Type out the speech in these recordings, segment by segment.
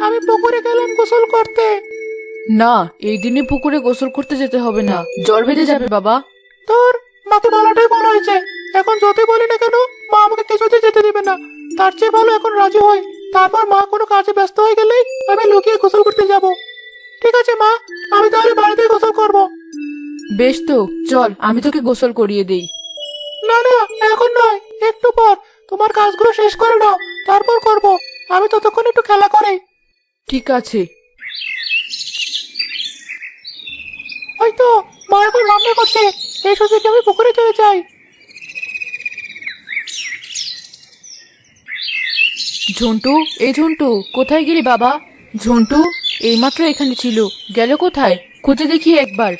আমি পুকুরে গেলাম গোসল করতে। না, এই দিনে পুকুরে গোসল করতে যেতে হবে না, জ্বর বেঁধে যাবে বাবা। তোর মাকে বলাটাই ভালো হয়েছে। এখন যতই বলি না কেন, মা আমাকে কিছুতে যেতে দিবে না। তার চেয়ে ভালো এখন রাজি হই, তারপর মা কোনো কাজে ব্যস্ত হয়ে গেলেই আমি লুকিয়ে গোসল করতে যাব। ঠিক আছে মা, আমি তাহলে বাড়িতে গোসল করব। বেশ তো, চল আমি তোকে গোসল করিয়ে দেই। না না, এখন নয়, একটু পর। তোমার কাজগুলো শেষ করে নাও, তারপর করব। আমি ততক্ষণ একটু খেলা করি। ঠিক আছে। হয়তো মা এখন রান্না করছে, এই সুযোগে আমি পুকুরে চলে যাই। ঝন্টু, এই ঝন্টু, কোথায় গেলি বাবা? ঝন্টু এইমাত্র এখানে ছিল, গেল কোথায়? খুঁজে দেখি একবার।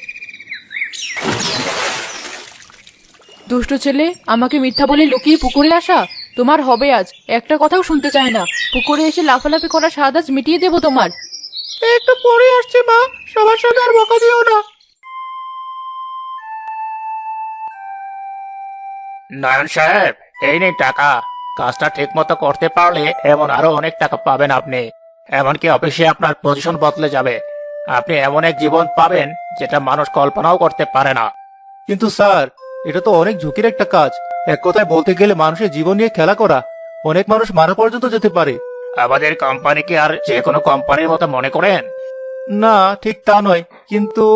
দুষ্ট ছেলে, আমাকে মিথ্যা বলে লুকিয়ে পুকুরে আসা তোমার হবে আজ। একটা কথাও শুনতে চায় না। পুকুরে এসে লাফালাফি করা স্বাদ আজ মিটিয়ে দেবো তোমার। একটু পরে আসছে মা, সবার সাথে আর বকা দিও না। নারায়ণ সাহেব, এই নেই টাকা। কাজটা ঠিক মতো করতে পারলে এমন আরো অনেক টাকা পাবেন আপনি। এমনকি অফিসে আপনার পজিশন বদলে যাবে। আপনি এমন এক জীবন পাবেন যেটা মানুষ কল্পনাও করতে পারে না। কিন্তু স্যার, এটা তো অনেক ঝুঁকির একটা কাজ। এক কথায় বলতে গেলে মানুষের জীবন নিয়ে খেলা করা। অনেক মানুষ মারা পর্যন্ত যেতে পারে। আমাদের কোম্পানিকে আর যে কোনো কোম্পানির মতো মনে করেন? না, ঠিক তা নয়, কিন্তু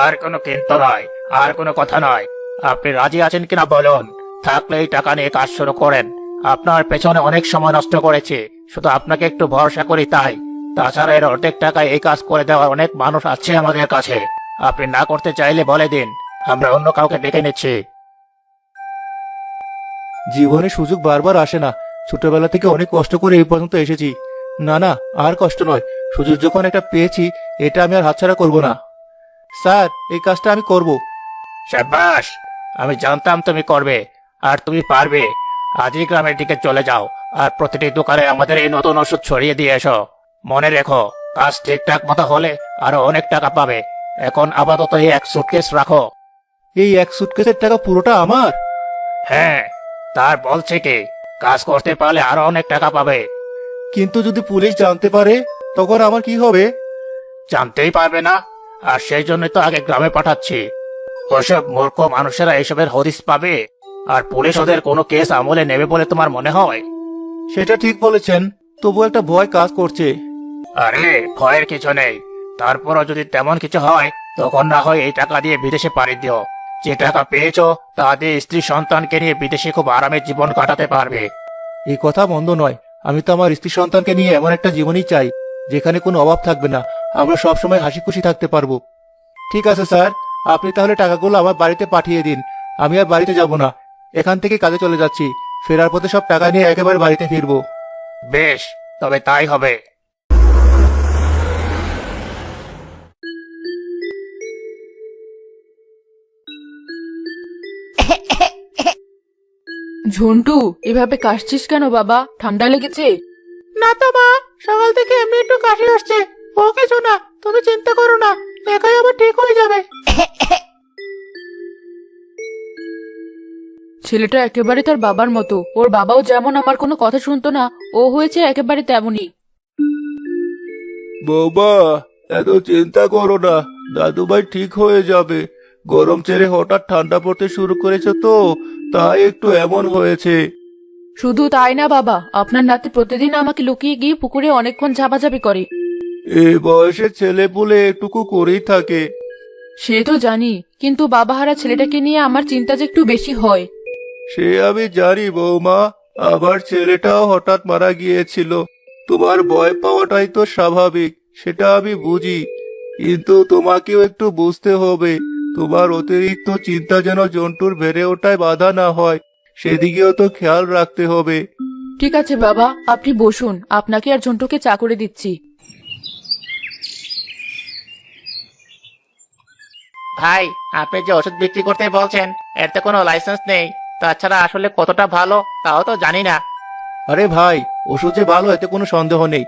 আর কোনো কিন্তু নয়, আর কোনো কথা নয়। আপনি রাজি আছেন কিনা বলুন। থাকলে এই টাকা নিয়ে কাজ শুরু করেন। আপনার পেছনে অনেক সময় নষ্ট করেছে, শুধু আপনাকে একটু ভরসা করি তাই। তাছাড়া এর অর্ধেক টাকায় এই কাজ করে দেওয়ার অনেক মানুষ আছে আমাদের কাছে। আপনি না করতে চাইলে বলে দিন, আমরা অন্য কাউকে ডেকে নিচ্ছি। জীবনে সুযোগ বারবার আসে না। ছোটবেলা থেকে অনেক কষ্ট করে এই পর্যন্ত এসেছি। না না, আর কষ্ট নয়। সুযোগ যখন একটা পেয়েছি, এটা আমি আর হাতছাড়া করব না। স্যার, এই কাজটা আমি করব। শাবাশ, আমি জানতাম তুমি করবে, আর তুমি পারবে। আজই গ্রামের দিকে চলে যাও, আর প্রতিটি দোকানে আমাদের এই নতুন ওষুধ ছড়িয়ে দিয়ে এসো। মনে রেখো, কাজ ঠিকঠাক মতো হলে আরো অনেক টাকা পাবে। এখন আপাতত এই এক সুটকেস রাখো। এই এক সুটকেসের টাকা পুরোটা আমার? হ্যাঁ, তার বলছে কি, কাজ করতে পারলে আরো অনেক টাকা পাবে। কিন্তু যদি পুলিশ জানতে পারে, তখন আমার কি হবে? জানতেই পারবে না, আর সেই জন্যই তো আগে গ্রামে পাঠাচ্ছি। ওসব মূর্খ মানুষেরা এসবের হদিস পাবে, আর পুলিশ ওদের কোনো কেস আমলে নেবে বলে তোমার মনে হয়? সেটা ঠিক বলেছেন, তবু একটা ভয় কাজ করছে। আরে ভয়ের কিছু নেই। তারপরও যদি তেমন কিছু হয়, তখন না হয় এই টাকা দিয়ে বিদেশে পাড়ি দিও। যে টাকা পেয়েছো তা দিয়ে স্ত্রী সন্তানকে নিয়ে বিদেশে খুব আরামে জীবন কাটাতে পারবে। এই কথা মন্দ নয়। আমি তো আমার স্ত্রী সন্তানকে নিয়ে এমন একটা জীবনই চাই, যেখানে কোনো অভাব থাকবে না। আমরা সবসময় হাসি খুশি থাকতে পারবো। ঠিক আছে স্যার, আপনি তাহলে টাকাগুলো আমার বাড়িতে পাঠিয়ে দিন। আমি আর বাড়িতে যাব না, এখান থেকে কাজে চলে যাচ্ছি। ফেরার পথে সব টাকা নিয়ে একেবারে বাড়িতে ফিরবো। বেশ, তবে তাই হবে। ঝন্টু, এভাবে কাশছিস কেন বাবা? ঠান্ডা লেগেছে? না তো মা, সকাল থেকে এমনি একটু কাশি আসছে। ও কিছু না, তুমি চিন্তা করো না, একাই আবার ঠিক হয়ে যাবে। ছেলেটা একেবারে তার বাবার মতো। ওর বাবাও যেমন আমার কোনো কথা শুনতো না, ও হয়েছে একেবারে তেমনই। বৌমা, এত চিন্তা করো না, দাদুভাই ঠিক হয়ে যাবে। গরম ছেড়ে হঠাৎ ঠান্ডা পড়তে শুরু করেছে তো, তাই একটু এমন হয়েছে। শুধু তাই না বাবা, আপনার নাতি প্রতিদিন আমাকে লুকিয়ে গিয়ে পুকুরে অনেকক্ষণ ঝাপাঝাপি করে। এই বয়সে ছেলে পুলে এটুকু করেই থাকে। সে তো জানি, কিন্তু বাবাহারা ছেলেটাকে নিয়ে আমার চিন্তা যে একটু বেশি হয়। সে আমি জানি বৌমা, আমার ছেলেটাও হঠাৎ মারা গিয়েছিল। তোমার ভয় পাওয়াটাই তো স্বাভাবিক, সেটা আমি বুঝি। কিন্তু তোমাকেও একটু বুঝতে হবে, তোমার অতিরিক্ত চিন্তা যেন জন্তুর বেড়ে ওঠায় বাধা না হয়, সেদিকেও তো খেয়াল রাখতে হবে। ঠিক আছে বাবা, আপনি বসুন, আপনাকে আর ঝন্টুকে চা করে দিচ্ছি। ভাই, আপনি যে ওষুধ বিক্রি করতে বলছেন, এর তো কোনো লাইসেন্স নেই। তাছাড়া আসলে কতটা ভালো তাও তো জানি না। আরে ভাই, ওষুধ যে ভালো এতে কোনো সন্দেহ নেই।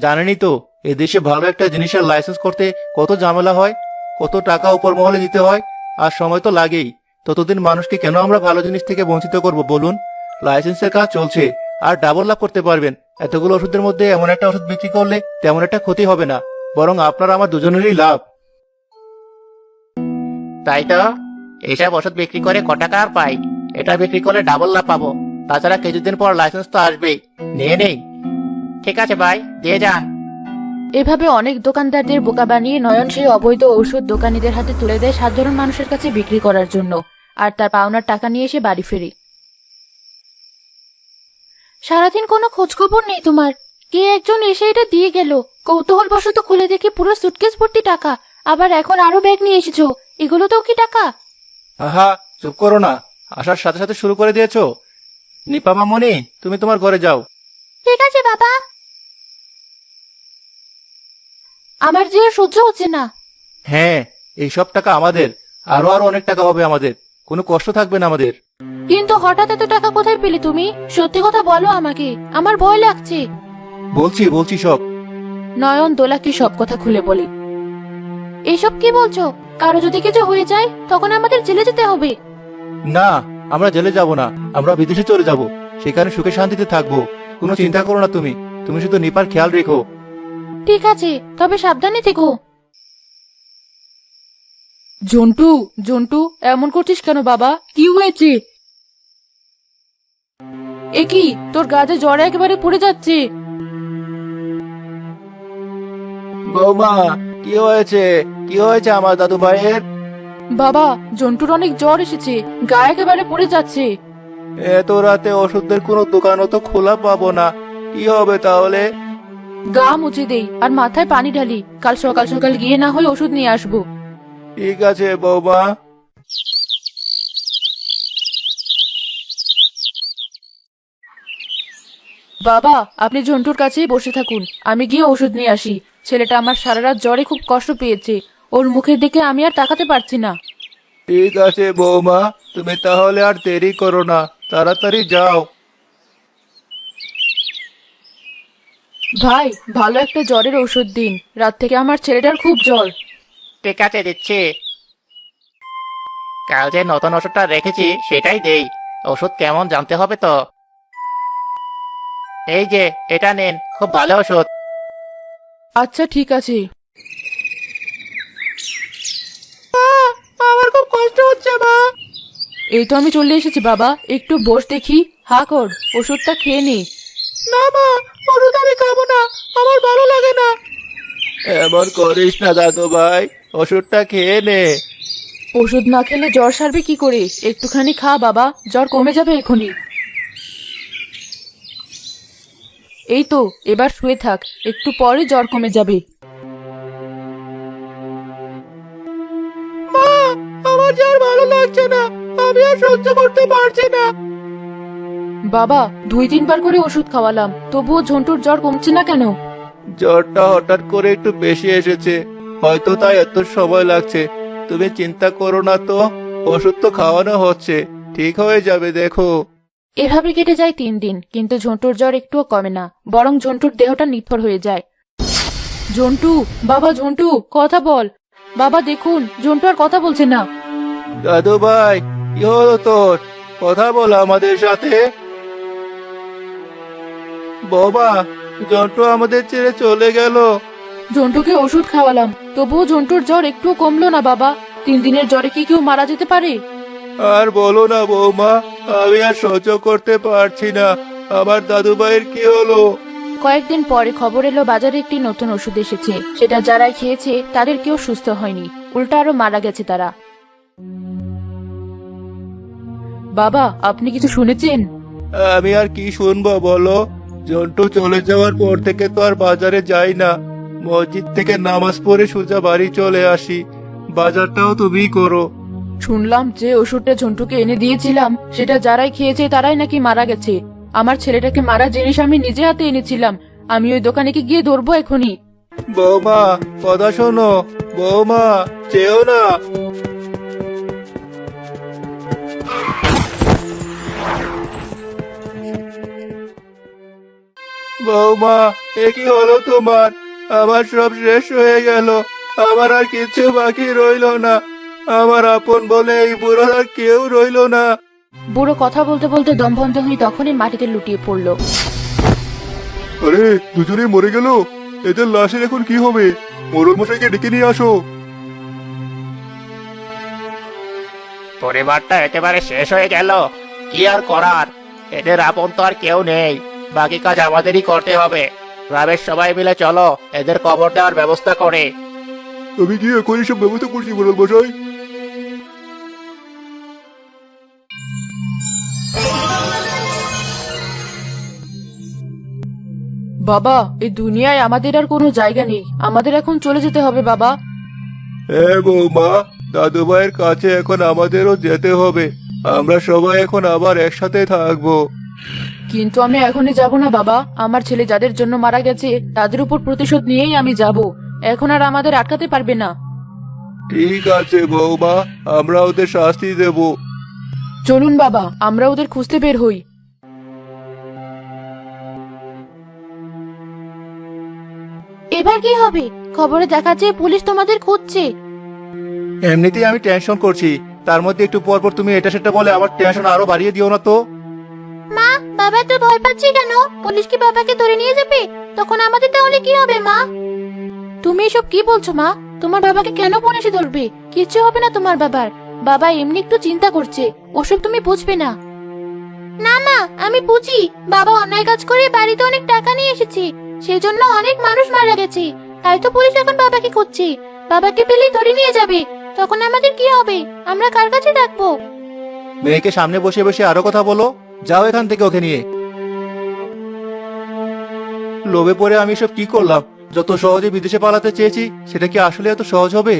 জানেনই তো, এদেশে ভালো একটা জিনিসের লাইসেন্স করতে কত ঝামেলা হয়, কত টাকা উপর মহলে দিতে হয়, আর সময় তো লাগেই। ততদিন মানুষকে কেন আমরা ভালো জিনিস থেকে বঞ্চিত করব বলুন? লাইসেন্সের কাজ চলছে, আর ডাবল লাভ করতে পারবেন। এতগুলো ওষুধের মধ্যে এমন একটা ওষুধ বিক্রি করলে তেমন একটা ক্ষতি হবে না, বরং আপনার আমার দুজনেরই লাভ। তাই তো, এইসব ওষুধ বিক্রি করে ক টাকা আর পাই? এটা বিক্রি করলে ডাবল লাভ পাবো। তাছাড়া কিছুদিন পর লাইসেন্স তো আসবেই, নিয়ে নেই। ঠিক আছে ভাই, দিয়ে যান। এভাবে অনেক দোকানদারদের বোকা বানিয়ে নয়ন সেই অবৈধ ঔষধ দোকানীদের হাতে তুলে দেয় সাধারণ মানুষের কাছে বিক্রি করার জন্য, আর তার পাওনার টাকা নিয়ে এসে বাড়ি ফেরে। সারাদিন কোনো খোঁজ খবর নেই তোমার। কে একজন এসে এটা দিয়ে গেল, কৌতূহলবশত খুলে দেখি পুরো সুটকেস ভর্তি টাকা। আবার এখন আরো ব্যাগ নিয়ে এসেছো, এগুলো তো কি টাকা? আহা, চুপ করো না, আসার সাথে সাথে শুরু করে দিয়েছো। নিপা মামনি, তুমি তোমার ঘরে যাও। ঠিক আছে বাবা। আমার যে আর সহ্য হচ্ছে না। হ্যাঁ, এইসব টাকা আমাদের, আরো আরো অনেক টাকা হবে আমাদের, কোনো কষ্ট থাকবে না আমাদের। কিন্তু হঠাৎ এত টাকা কোথায় পেলে তুমি? সত্যি কথা বলো আমাকে, আমার ভয় লাগছে। বলছি সব। নয়ন দোলাকে সব কথা খুলে বলে। এসব কি বলছো? কারো যদি কিছু হয়ে যায় তখন আমাদের জেলে যেতে হবে। না, আমরা জেলে যাব না, আমরা বিদেশে চলে যাব, সেখানে সুখে শান্তিতে থাকবো। কোনো চিন্তা করো না তুমি, তুমি শুধু নিপার খেয়াল রেখো। ঠিক আছে, তবে সাবধানে থেকো। জন্টু, জন্টু, এমন করছিস কেন বাবা? কি হয়েছে? এ কি, তোর গাছে জ্বরে একেবারে পড়ে যাচ্ছে। বৌমা, কি হয়েছে? কি হয়েছে আমার দাদু ভাইয়ের? বাবা, জন্টুর অনেক জ্বর এসেছে, গা একেবারে পড়ে যাচ্ছে। এত রাতে ওষুধের কোনো দোকানও তো খোলা পাবো না, কি হবে তাহলে? গা মুছে দেই আর মাথায় পানি ঢালি, কাল সকাল সকাল গিয়ে না হয় ওষুধ নিয়ে আসবো। ঠিক আছে বৌমা। বাবা, আপনি ঝন্টুর কাছেই বসে থাকুন, আমি গিয়ে ওষুধ নিয়ে আসি। ছেলেটা আমার সারা রাত জ্বরে খুব কষ্ট পেয়েছে, ওর মুখের দিকে আমি আর তাকাতে পারছি না। ঠিক আছে বৌমা, তুমি তাহলে আর দেরি করো না, তাড়াতাড়ি যাও। ভাই, ভালো একটা জ্বরের ওষুধ দিন, রাত থেকে আমার ছেলেটার খুব জ্বর। ঠিক আছে, দিচ্ছি। কাল যে নতুন ওষুধটা রেখেছি সেটাই দেই। ওষুধ কেমন জানতে হবে তো। এই যে, এটা নিন, খুব ভালো ওষুধ। আচ্ছা ঠিক আছে। আমার খুব কষ্ট হচ্ছে মা। এই তো আমি চলে এসেছি বাবা, একটু বস দেখি। হা কর, ওষুধটা খেয়ে নে। না মা, ওষুধ আমি খাবো না, আমার ভালো লাগে না। এমন করিস না দাদু ভাই, ওষুধটা খেয়ে নে। ওষুধ না খেলে জ্বর সারবে কি করে? একটুখানি খা বাবা, জ্বর কমে যাবে এখনই। এই তো, এবার শুয়ে থাক, একটু পরে জ্বর কমে যাবে। মা, আমার যে আর ভালো লাগছে না, আমি আর সহ্য করতে পারছি না। বাবা, 2-3 বার করে ওষুধ খাওয়ালাম, তবুও ঝন্টুর জ্বর কমছে না কেন? জ্বরটা হঠাৎ করে একটু বেশি এসেছে, হয়তো তাই এত সময় লাগছে। তুমি চিন্তা করো না তো, ওষুধ তো খাওয়ানো হচ্ছে, ঠিক হয়ে যাবে দেখো। এভাবে কেটে যায় 3 দিন, কিন্তু ঝন্টুর জ্বর একটুও কমে না, বরং ঝন্টুর দেহটা নিথর হয়ে যায়। ঝন্টু, বাবা ঝন্টু, কথা বল। বাবা দেখুন, ঝন্টু আর কথা বলছে না। দাদু ভাই, কি হলো তোর? কথা বল আমাদের সাথে। বাবা, জন্টু আমাদের ছেড়ে চলে গেল। ঝন্টুকে ওষুধ খাওয়ালাম, তবুও ঝন্টুর জ্বর একটুও কমলো না বাবা। 3 দিনের জ্বরে কি কেউ মারা যেতে পারে? আর বলো না বৌমা, আমি আর সহ্য করতে পারছি না। আমার দাদু ভাইয়ের কি হলো? কয়েকদিন পরে খবর এলো বাজারে একটি নতুন ওষুধ এসেছে, সেটা যারা খেয়েছে তাদের কেউ সুস্থ হয়নি, উল্টা আরো মারা গেছে তারা। বাবা, আপনি কিছু শুনেছেন? আমি আর কি শুনবো বলো? জন্টু চলে যাওয়ার পর থেকে তো আর বাজারে যাই না, মসজিদ থেকে নামাজ পড়ে সোজা বাড়ি চলে আসি। বাজারটাও তুমিই করো। শুনলাম যে ওষুধটা ঝন্টুকে এনে দিয়েছিলাম সেটা যারাই খেয়েছে তারাই নাকি মারা গেছে। আমার ছেলেটাকে মারা জিনিস আমি নিজে হাতে এনেছিলাম, আমি ওই দোকানে গিয়ে ধরবো এখনই। বৌমা, কথা শোনো। বৌমা, চেও না। বৌমা, এ কি হলো তোমার? আমার সব শেষ হয়ে গেল, আমার আর কিছু বাকি রইলো না। আমার আপন বলে এই বুড়োর আর কেউ রইলো না। বুড়ো কথা বলতে বলতে দম বন্ধ হয়ে তখনই মাটিতে লুটিয়ে পড়ল। আরে দুজনেই মরে গেল। এদের লাশের এখন কি হবে? মোড়ল মশাইকে ডেকে নিয়ে আসো। পরিবারটা একেবারে শেষ হয়ে গেল। কি আর করার, এদের আপন তো আর কেউ নেই। বাকি কাজ আমাদেরই করতে হবে। গ্রামের সবাই মিলে চলো এদের কবর দেওয়ার ব্যবস্থা করে। আমি কি এখনই সব ব্যবস্থা করছি মোড়ল মশাই? বাবা, এই দুনিয়ায় আমাদের আর কোনো জায়গা নেই, আমাদের এখন চলে যেতে হবে বাবা। হ্যাঁ বৌমা, দাদু ভাইয়ের কাছে এখন আমাদেরও যেতে হবে। আমরা সবাই এখন আবার একসাথে থাকবো। কিন্তু আমি এখনই যাব না বাবা, আমার ছেলে যাদের জন্য মারা গেছে তাদের উপর প্রতিশোধ নিয়েই আমি যাব। এখন আর আমাদের আটকাতে পারবে না। ঠিক আছে বৌমা, আমরা ওদের শাস্তি দেব। চলুন বাবা, আমরা ওদের খুঁজতে বের হই। এবার কি হবে? খবরে দেখাচ্ছে পুলিশ তোমাদের খুঁজছে। এমনিতেই আমি টেনশন করছি, তার মধ্যে একটু পর পর তুমি এটা সেটা বলে আমার টেনশন আরো বাড়িয়ে দিও না তো। মা, বাবা তো ভয় পাচ্ছে কেন? পুলিশ কি বাবাকে ধরে নিয়ে যাবে? তখন আমাদের তাহলে কি হবে মা? তুমি এসব কি বলছো মা? তোমার বাবাকে কেন পুলিশে ধরবে? কিচ্ছু হবে না তোমার বাবার। বাবা এমনি একটু চিন্তা করছে, ওসব তুমি বুঝবে না। না মা, আমি বুঝি। বাবা অন্যায় কাজ করে বাড়িতে অনেক টাকা নিয়ে এসেছে, সেই জন্য অনেক মানুষ মারা গেছে। তাই তো পুলিশ এখন বাবাকে খুঁজছে। বাবাকে পেলেই ধরে নিয়ে যাবে, তখন আমাদের কি হবে? আমরা কার কাছে ডাকবো? মেয়েকে সামনে বসে বসে আরো কথা বলো। যাও এখান থেকে ওকে নিয়ে। লোভে পড়ে আমি সব কি করলাম? যত সহজে বিদেশে পালাতে চেয়েছি, সেটা কি আসলে এত সহজ হবে?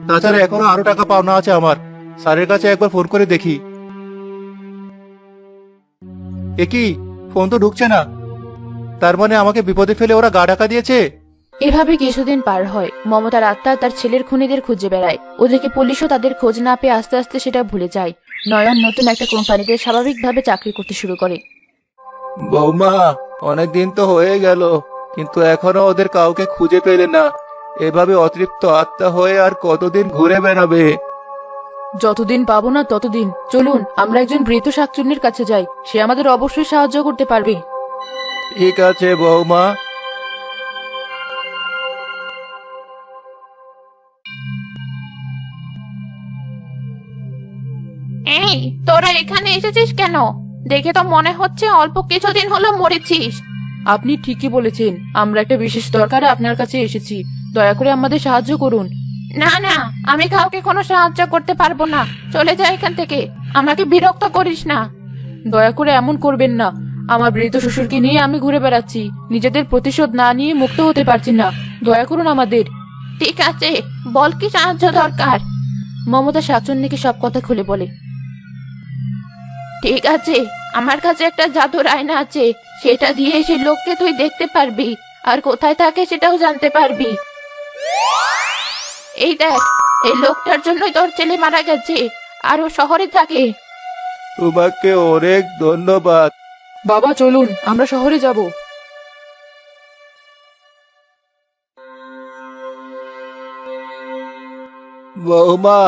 তাছাড়া এখনো আরো টাকা পাওনা আছে আমার। স্যারের কাছে একবার ফোন করে দেখি। কি ফোন তো ঢুকছে না। তার মানে আমাকে বিপদে ফেলে ওরা গা ঢাকা দিয়েছে। এভাবে কিছুদিন পার হয়। মমতার আত্মা তার ছেলের খুনিদের খুঁজে বেড়ায়। ওদিকে পুলিশও তাদের খোঁজ না পেয়ে আস্তে আস্তে সেটা ভুলে যায়। নয়ন নতুন একটা কোম্পানিতে স্বাভাবিকভাবে চাকরি করতে শুরু করে। বৌমা, অনেক দিন তো হয়ে গেল, কিন্তু এখনো ওদের কাউকে খুঁজে পেলে না। এভাবে অতৃপ্ত আত্মা হয়ে আর কতদিন ঘুরে বেড়াবে? যতদিন পাবো না ততদিন। চলুন আমরা একজন বৃদ্ধ শাকচুন্নির কাছে যাই, সে আমাদের অবশ্যই সাহায্য করতে পারবে। ঠিক আছে বৌমা। এই, তোরা এখানে এসেছিস কেন? দেখে তো মনে হচ্ছে অল্প কিছুদিন হলো মরেছিস। আপনি ঠিকই বলেছেন, আমরা একটা বিশেষ দরকারে আপনার কাছে এসেছি। দয়া করে আমাদের সাহায্য করুন। না না, আমি কাউকে কোনো সাহায্য করতে পারবো না। চলে যা এখান থেকে, আমাকে বিরক্ত করিস না। দয়া করে এমন করবেন না। আমার বৃদ্ধ শ্বশুরকে নিয়ে আমি ঘুরে বেড়াচ্ছি, নিজেদের প্রতিশোধ না নিয়ে মুক্ত হতে পারছি না। দয়া করুন আমাদের। ঠিক আছে, বল কি সাহায্য দরকার? মমতা শাকচুন্নিকে সব কথা খুলে বলে। ঠিক আছে, আমার কাছে একটা জাদুর আয়না আছে, সেটা দিয়ে সেই লোককে তুই দেখতে পারবি, আর কোথায় থাকে সেটাও জানতে পারবি। এই দেখ, এই লোকটার জন্যই তোর ছেলে মারা গেছে, আর ও শহরে থাকে। তোমাকে অনেক ধন্যবাদ। বাবা চলুন, আমরা শহরে যাব। বৌমা,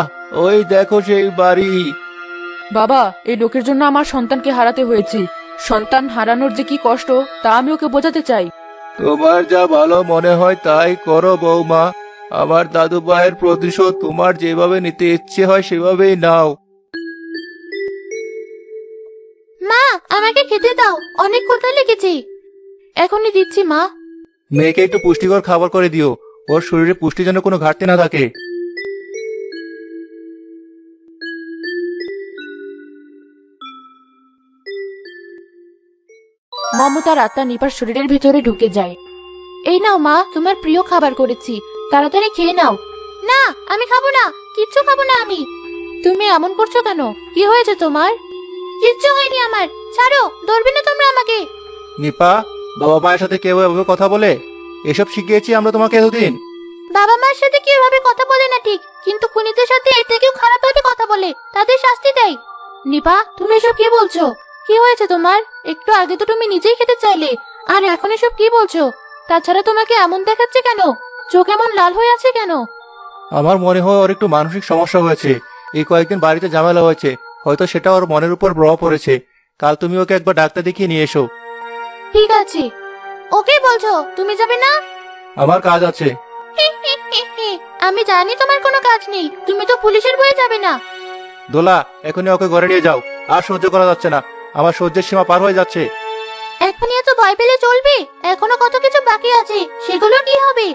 ওই দেখো সেই বাড়ি। বাবা, এই লোকের জন্য আমার সন্তানকে হারাতে হয়েছে। সন্তান হারানোর যে কি কষ্ট তা আমি ওকে বোঝাতে চাই। তোমার যা ভালো মনে হয় তাই করো বৌমা। আমার দাদু ভাইয়ের প্রতিশোধ তোমার যেভাবে নিতে ইচ্ছে হয় সেভাবেই নাও। মা, আমাকে খেতে দাও, অনেক ক্ষুধা লেগেছে। এখনই দিচ্ছি মা। মেয়েকে একটু পুষ্টিকর খাবার করে দিও, ওর শরীরে পুষ্টি যেন কোনো ঘাটতি না থাকে। মমতার আত্মা নিপার শরীরের ভিতরে ঢুকে যায়। এই নাও মা, তোমার প্রিয় খাবার করেছি, তাড়াতাড়ি খেয়ে নাও। না, আমি খাবো না, কিচ্ছু খাবো না আমি। তুমি এমন করছো কেন? কি হয়েছে তোমার? কিচ্ছু হয়নি আমার, ছাড়ো, ধরবে না তোমরা আমাকে। নিপা, বাবা মায়ের সাথে কেউ এভাবে কথা বলে? এসব শিখিয়েছি আমরা তোমাকে এতদিন। বাবা মার সাথে কি এভাবে কথা বলে না ঠিক, কিন্তু খুনিদের সাথে এর থেকেও খারাপ ভাবে কথা বলে, তাদের শাস্তি দেয়। নিপা, তুমি এসব কি বলছো? কি হয়েছে তোমার? একটু আগে তো তুমি নিজেই খেতে চাইলে, আর এখন এসব কি বলছো? তাছাড়া তোমাকে এমন দেখাচ্ছে কেন? চোখ এমন লাল হয়ে আছে কেন? আমার মনে হয় ওর একটু মানসিক সমস্যা হয়েছে। এই কয়েকদিন বাড়িতে ঝামেলা হয়েছে, হয়তো সেটা ওর মনের উপর প্রভাব পড়েছে। কাল তুমি ওকে একবার ডাক্তার দেখিয়ে নিয়ে এসো। ঠিক আছে। ওকে বলছো তুমি যাবে না? আমার কাজ আছে। আমি জানি তোমার কোনো কাজ নেই, তুমি তো পুলিশের বয়ে যাবে না। দোলা, এখনই ওকে ঘরে নিয়ে যাও। আর সহ্য করা যাচ্ছে না, আমার সহ্যের সীমা পার হয়ে যাচ্ছে। এখনই এত ভয় পেলে চলবে? এখনো কত কিছু বাকি আছে, সেগুলো কি হবে?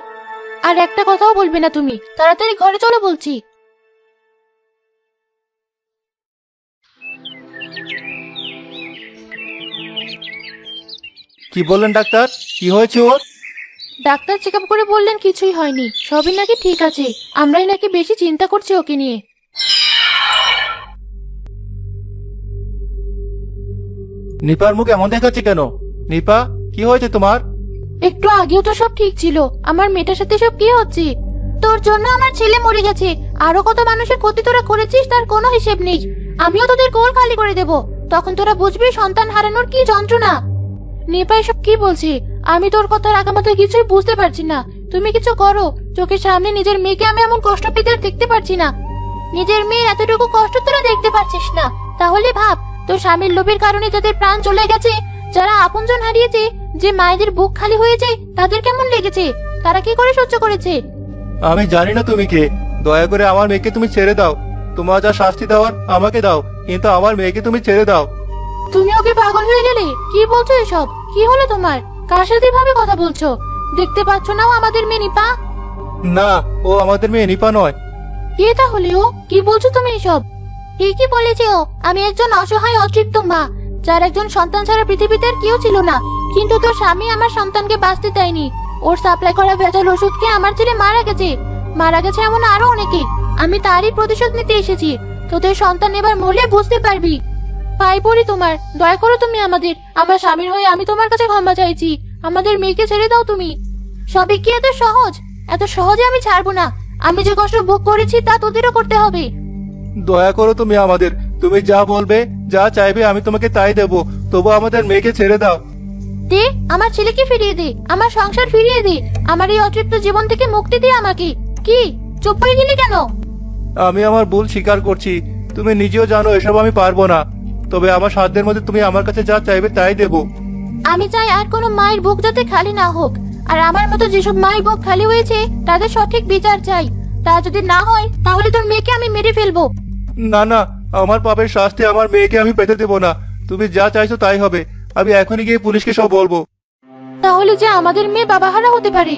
আর একটা কথাও বলবে না তুমি, তাড়াতাড়ি ঘরে চলো বলছি। কি বললেন ডাক্তার? কি হয়েছে ওর? ডাক্তার চেক আপ করে বললেন কিছুই হয়নি, সবই নাকি ঠিক আছে। আমরাই নাকি বেশি চিন্তা করছি ওকে নিয়ে। নিপার মুখ এমন দেখাচ্ছে কেন? নিপা, কি হয়েছে তোমার? একটু আগেও তো সব ঠিক ছিল, আমার মেয়েটার সাথে সব কি হচ্ছে? তোর জন্য আমার ছেলে মরে গেছে, আরো কত মানুষের ক্ষতি তোরা করেছিস তার কোনো হিসেব নেই। আমিও তোদের কোল খালি করে দেব, তখন তোরা বুঝবি সন্তান হারানোর কি যন্ত্রণা। নেপা এসব কি বলছে? আমি তোর কথার আগামাথায় কিছুই বুঝতে পারছি না। তুমি কিছু করো, চোখের সামনে নিজের মেয়েকে আমি এমন কষ্ট পেতে আর দেখতে পারছি না। নিজের মেয়ের এতটুকু কষ্ট তোরা দেখতে পারছিস না, তাহলে ভাব তোর স্বামীর লোভের কারণে যাদের প্রাণ চলে গেছে, যারা আপনজন হারিয়েছে, যে মায়েদের বুক খালি হয়েছে, তাদের কেমন লেগেছে, তারা কি করে সহ্য করেছে। আমি জানি না তুমি কে, দয়া করে আমার মেয়েকে তুমি ছেড়ে দাও। তোমার যা শাস্তি দেওয়ার আমাকে দাও, কিন্তু আমার মেয়েকে তুমি ছেড়ে দাও। তুমি ওকে পাগল হয়ে গেলে? কি বলছো এসব? কি হলো তোমার? কার সাথে ভাবে কথা বলছো? দেখতে পাচ্ছ না ও আমাদের মেয়ে নিপা? না, ও আমাদের মেয়ে নিপা নয়। কে তাহলে ও? কি বলছো তুমি এসব? ঠিকই বলেছে ও, আমি একজন অসহায় অতৃপ্ত মা, যার একজন সন্তান ছাড়া পৃথিবীতে আর কেউ ছিল না। কিন্তু তোর স্বামী আমার সন্তানকে বাঁচতে দেয়নি, ওর সাপ্লাই করা ভেজাল ওষুধ খেয়ে আমার ছেলে মারা গেছে এমন আরো অনেকে। আমি তারই প্রতিশোধ নিতে এসেছি। তোদের সন্তান এবার মরলে বুঝতে পারবি। পাই পড়ি তোমার, দয়া করো তুমি আমাদের। আমার স্বামীর হয়ে আমি তোমার কাছে ক্ষমা চাইছি, আমাদের মেয়েকে ছেড়ে দাও তুমি। সবই কি এত সহজ? এত সহজে আমি ছাড়বো না। আমি যে কষ্ট ভোগ করেছি তা তোদেরও করতে হবে। দয়া করো তুমি আমাদের, তুমি যা বলবে, যা চাইবে আমি তোমাকে তাই দেবো, তবু আমাদের মেয়েকে ছেড়ে দাও। দে, আমার ছেলেকে ফিরিয়ে দে, আমার সংসার ফিরিয়ে দে, আমার এই অতৃপ্ত জীবন থেকে মুক্তি দে আমাকে। কি চুপ হয়ে গেলি কেন? আমি আমার ভুল স্বীকার করছি, তুমি নিজেও জানো এসব আমি পারবো না, তবে আমার সাধ্যের মধ্যে তুমি আমার কাছে যা চাইবে তাই দেবো। আমি চাই আর কোনো মায়ের বুক যাতে খালি না হোক, আর আমার মতো যেসব মায়ের বুক খালি হয়েছে তাদের সঠিক বিচার চাই। তা যদি না হয় তাহলে তোর মেয়েকে আমি মেরে ফেলবো। না না, আমার পাপের শাস্তি আমার মেয়েকে আমি পেতে দেবো না। তুমি যা চাইছো তাই হবে, আমি এখনই গিয়ে পুলিশকে সব বলবো। তাহলে যে আমাদের মেয়ে বাবাহারা হতে পারে।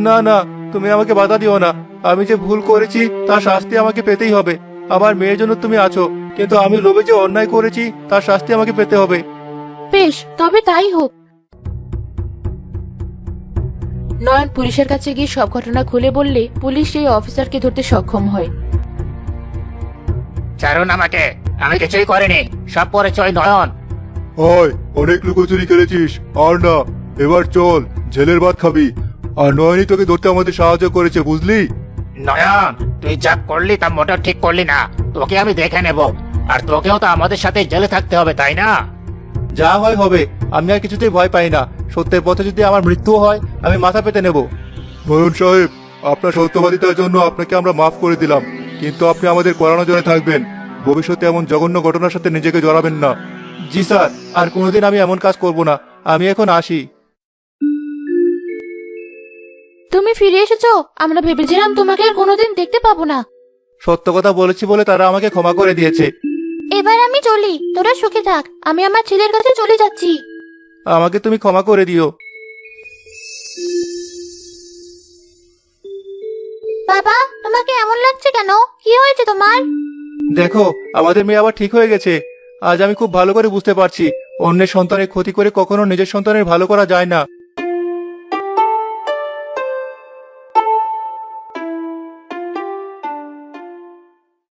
না না, তুমি আমাকে বাধা দিও না। আমি যে ভুল করেছি তার শাস্তি আমাকে পেতেই হবে। আমার মেয়ের জন্য তুমি আছো, কিন্তু আমি লোভে যে অন্যায় করেছি তার শাস্তি আমাকে পেতে হবে। বেশ, তবে তাই হোক। নয়ন পুলিশের কাছে গিয়ে সব ঘটনা খুলে বললে পুলিশ সেই অফিসারকে ধরতে সক্ষম হয়। ছাড়ুন আমাকে, আমি কিছুই করিনি, সব করেছে ওই নয়ন। ওই, অনেক লুকোচুরি খেলেছিস, আর না, এবার চল, জেলের ভাত খাবি। আর নয়নই তোকে ধরতে আমাদের সাহায্য করেছে, বুঝলি? নয়ন, তুই যা করলি তা মোটেও ঠিক করলি না। তোকে আমি দেখে নেব, আর তোকেও তো আমাদের সাথে জেলে থাকতে হবে, তাই না? যা হয় হবে, আমি আর কিছুতেই ভয় পাই না। সত্যের পথে যদি আমার মৃত্যু হয় আমি মাথা পেতে নেব। নয়ন সাহেব, আপনার সত্যবাদিতার জন্য আপনাকে আমরা মাফ করে দিলাম, কিন্তু আপনি আমাদের করানো জন্য থাকবেন। ভবিষ্যতে এমন জঘন্য ঘটনার সাথে নিজেকে জড়াবেন না। জি স্যার, আর কোনোদিন আমি এমন কাজ করব না। আমি এখন আসি। তুমি ফিরে এসেছো? আমরা ভেবেছিলাম তোমাকে আর কোনোদিন দেখতে পাবো না। সত্য কথা বলেছি বলে তারা আমাকে ক্ষমা করে দিয়েছে। এবার আমি চলি, তোরা সুখে থাক, আমি আমার ছেলের কাছে চলে যাচ্ছি। আমাকে তুমি ক্ষমা করে দিও। বাবা, তোমাকে এমন লাগছে কেন? কি হয়েছে তোমার? দেখো, আমাদের মেয়ে আবার ঠিক হয়ে গেছে। আজ আমি খুব ভালো করে বুঝতে পারছি অন্যের সন্তানের ক্ষতি করে কখনো নিজের সন্তানের ভালো করা যায় না।